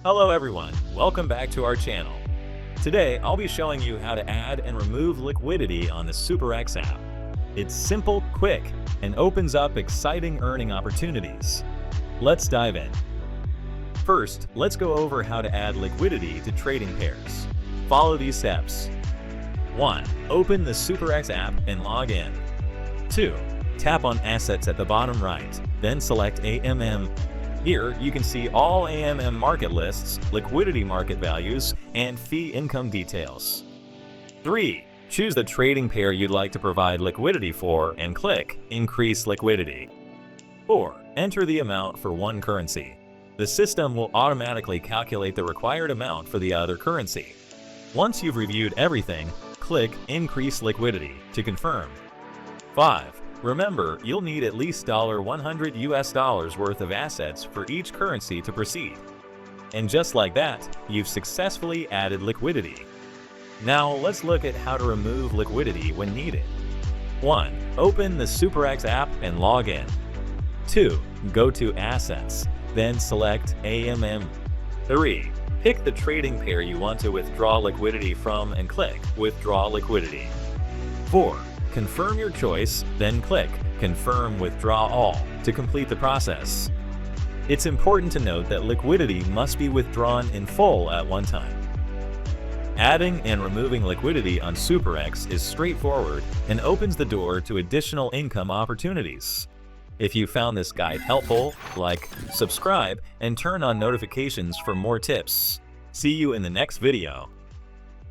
Hello everyone, welcome back to our channel. Today, I'll be showing you how to add and remove liquidity on the SuperEx app. It's simple, quick, and opens up exciting earning opportunities. Let's dive in. First, let's go over how to add liquidity to trading pairs. Follow these steps. 1. Open the SuperEx app and log in. 2. Tap on Assets at the bottom right, then select AMM. Here, you can see all AMM market lists, liquidity market values, and fee income details. 3. Choose the trading pair you'd like to provide liquidity for and click Increase Liquidity. 4. Enter the amount for one currency. The system will automatically calculate the required amount for the other currency. Once you've reviewed everything, click Increase Liquidity to confirm. 5. Remember, you'll need at least $100 worth of assets for each currency to proceed. And just like that, you've successfully added liquidity. Now let's look at how to remove liquidity when needed. 1. Open the SuperEx app and log in. 2. Go to Assets, then select AMM. 3. Pick the trading pair you want to withdraw liquidity from and click Withdraw Liquidity. 4. Confirm your choice, then click Confirm Withdraw All to complete the process. It's important to note that liquidity must be withdrawn in full at one time. Adding and removing liquidity on SuperEx is straightforward and opens the door to additional income opportunities. If you found this guide helpful, like, subscribe, and turn on notifications for more tips. See you in the next video.